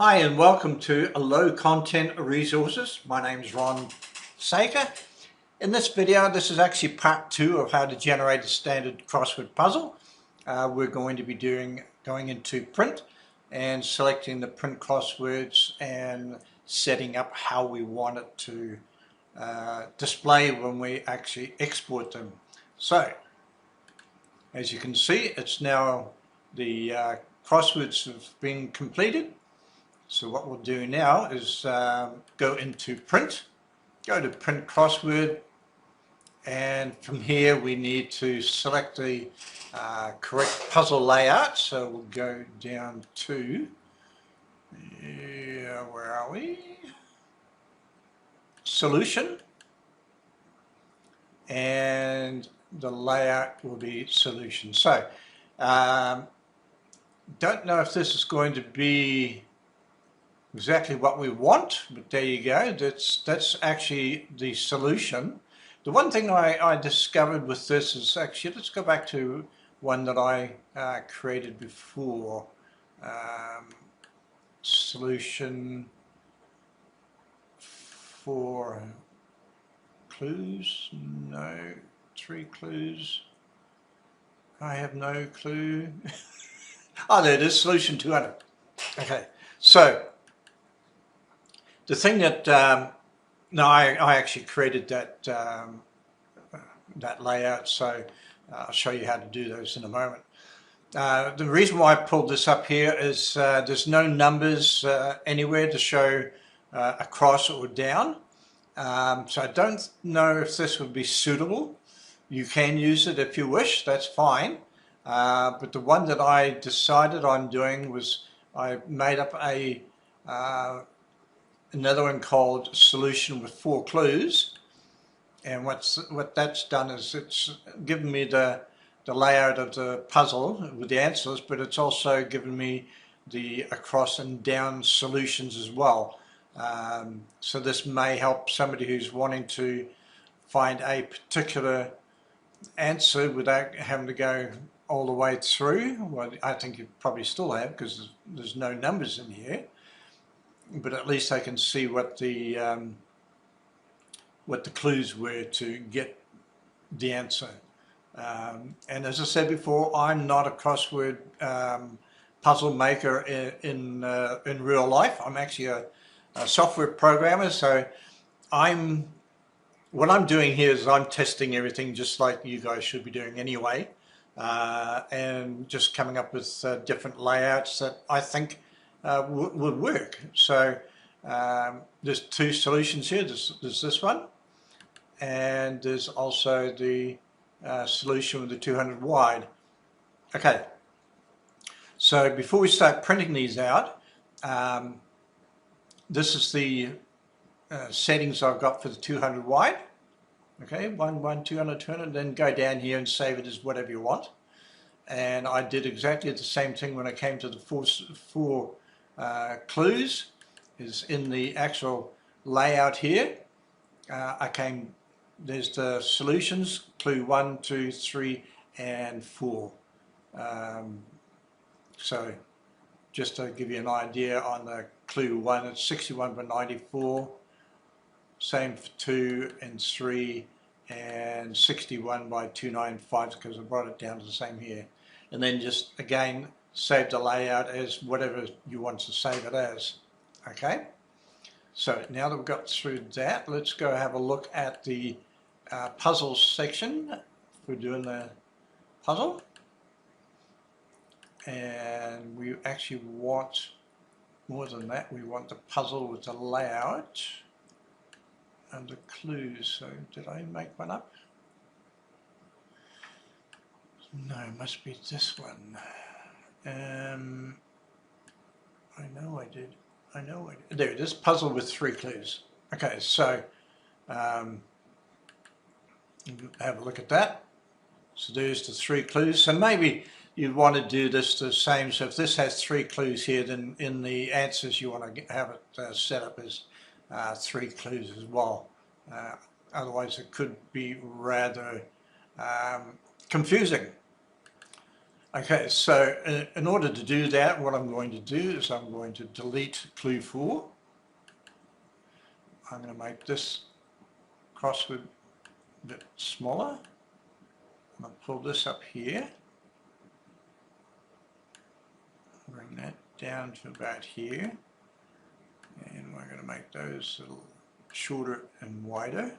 Hi and welcome to Low Content Resources. My name is Ron Saker. In this video, this is actually part 2 of how to generate a standard crossword puzzle. We're going to be going into print and selecting the print crosswords and setting up how we want it to display when we actually export them. So, as you can see, it's now the crosswords have been completed. So what we'll do now is go into print, go to print crossword, and from here we need to select the correct puzzle layout. So we'll go down to, where are we? Solution, and the layout will be solution. So don't know if this is going to be exactly what we want, but there you go. That's actually the solution. The one thing I discovered with this is actually, let's go back to one that I created before. Solution for clues, no, 3 clues. I have no clue. Oh, there it is, solution 200. Okay, so the thing that, no, I actually created that that layout, so I'll show you how to do those in a moment. The reason why I pulled this up here is there's no numbers anywhere to show across or down, so I don't know if this would be suitable. You can use it if you wish, that's fine, but the one that I decided on doing was I made up another one called solution with 4 clues, and what that's done is it's given me the layout of the puzzle with the answers, but it's also given me the across and down solutions as well. So this may help somebody who's wanting to find a particular answer without having to go all the way through. Well, I think you probably still have, because there's no numbers in here. But at least I can see what the clues were to get the answer. And as I said before, I'm not a crossword puzzle maker in real life. I'm actually a software programmer, so what I'm doing here is I'm testing everything just like you guys should be doing anyway, and just coming up with different layouts that I think would work. So there's 2 solutions here. There's this one, and there's also the solution with the 200 wide. Okay, so before we start printing these out, this is the settings I've got for the 200 wide. Okay, 1, 200, 200, then go down here and save it as whatever you want. And I did exactly the same thing when I came to the four clues. Is in the actual layout here. There's the solutions, clue 1, 2, 3, and 4. So just to give you an idea on the clue 1, it's 61 by 94. Same for 2 and 3, and 61 by 295, because I brought it down to the same here. And then just again save the layout as whatever you want to save it as. Okay, so now that we've got through that, let's go have a look at the puzzle section. We're doing the puzzle, and we actually want more than that. We want the puzzle with the layout and the clues. So did I make one up? No, it must be this one. I know I did. There it is, puzzle with 3 clues. Okay, so have a look at that. So there's the 3 clues. So maybe you want to do this the same. So if this has 3 clues here, then in the answers you want to have it set up as 3 clues as well. Otherwise it could be rather confusing. Okay, so in order to do that, what I'm going to do is I'm going to delete clue 4. I'm going to make this crossword a bit smaller. I'm going to pull this up here. Bring that down to about here. And we're going to make those a little shorter and wider.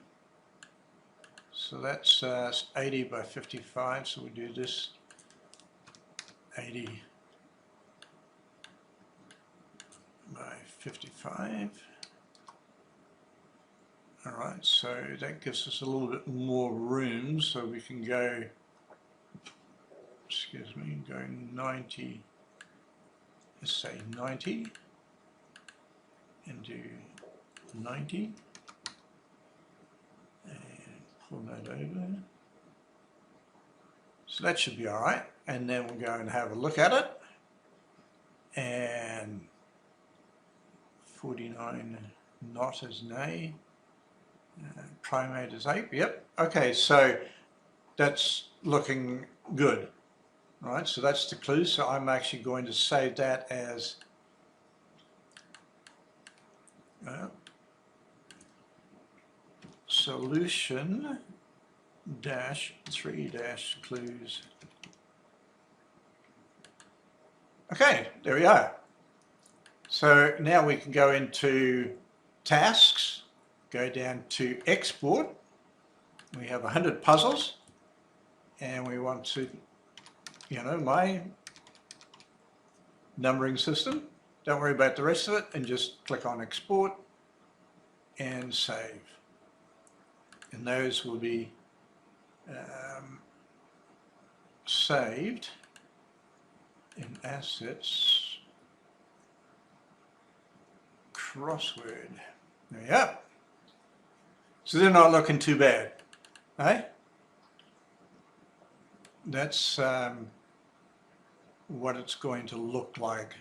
So that's 80 by 55, so we do this 80 by 55. Alright, so that gives us a little bit more room, so we can go, go 90, let's say 90, and do 90, and pull that over. So that should be alright, and then we'll go and have a look at it, and 49 not as nay. Primate is ape, yep. Okay, so that's looking good. Right, so that's the clue. So I'm actually going to save that as solution dash 3 dash clues. Okay, there we are. So now we can go into tasks, go down to export. We have 100 puzzles, and we want to, my numbering system. Don't worry about the rest of it, and just click on export and save. And those will be saved in assets crossword. There you go. So they're not looking too bad, eh? That's what it's going to look like.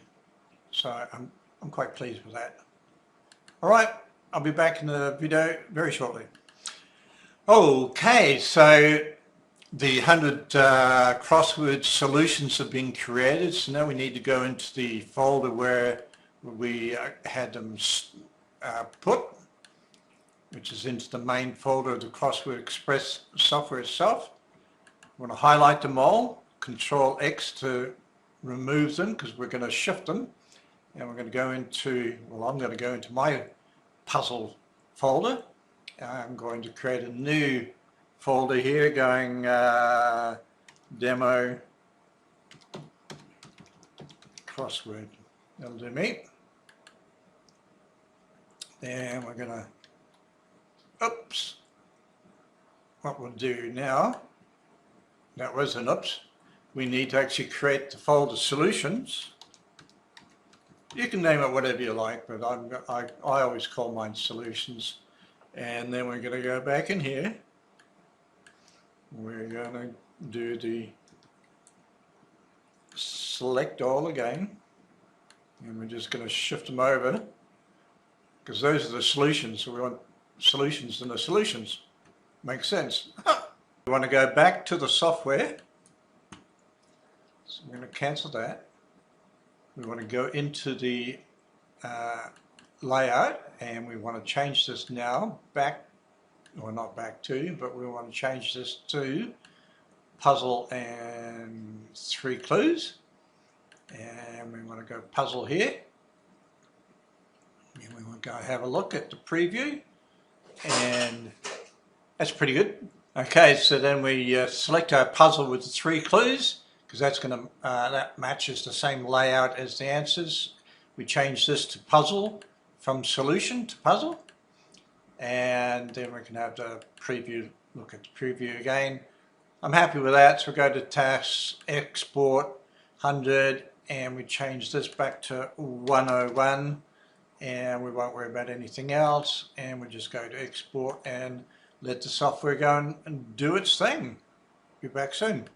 So I'm quite pleased with that. All right, I'll be back in the video very shortly. Okay, so the 100 crossword solutions have been created. So now we need to go into the folder where we had them put, which is into the main folder of the Crossword Express software itself. I want to highlight them all, Control X to remove them because we're going to shift them. And we're going to go into, well, I'm going to go into my puzzle folder. I'm going to create a new folder here going demo crossword. That'll do me. Then we're going to, oops, what we'll do now, that was an oops, we need to actually create the folder solutions. You can name it whatever you like, but I always call mine solutions. And then we're going to go back in here. We're going to do the select all again, and we're just going to shift them over because those are the solutions. So we want solutions in the solutions. Makes sense. We want to go back to the software. So I'm going to cancel that. We want to go into the layout, and we want to change this now back, or not back to, but we want to change this to puzzle and 3 clues. And we want to go puzzle here. And we want to go have a look at the preview, and that's pretty good. Okay, so then we select our puzzle with the 3 clues, because that's going to that matches the same layout as the answers. We change this to puzzle from solution to puzzle, and then we can have the preview, look at the preview again. I'm happy with that, so we go to tasks, export, 100, and we change this back to 101, and we won't worry about anything else, and we just go to export and let the software go and do its thing. Be back soon.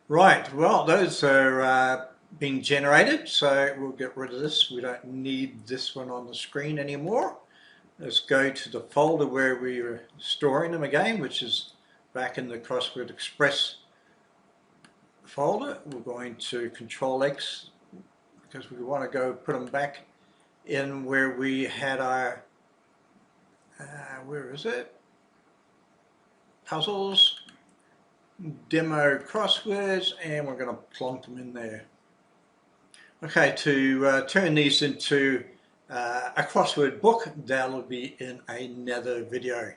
Right, well, those are being generated, so we'll get rid of this. We don't need this one on the screen anymore. Let's go to the folder where we were storing them again, which is back in the Crossword Express folder. We're going to Control X because we want to go put them back in where we had our, where is it? Puzzles, demo crosswords, and we're going to plonk them in there. Okay, to turn these into a crossword book, that'll be in another video.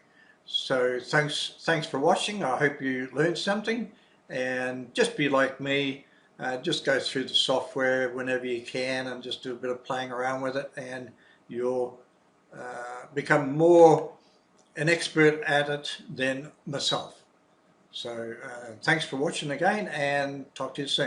So thanks for watching. I hope you learned something, and just be like me, just go through the software whenever you can and just do a bit of playing around with it, and you'll become more an expert at it than myself. So thanks for watching again, and talk to you soon.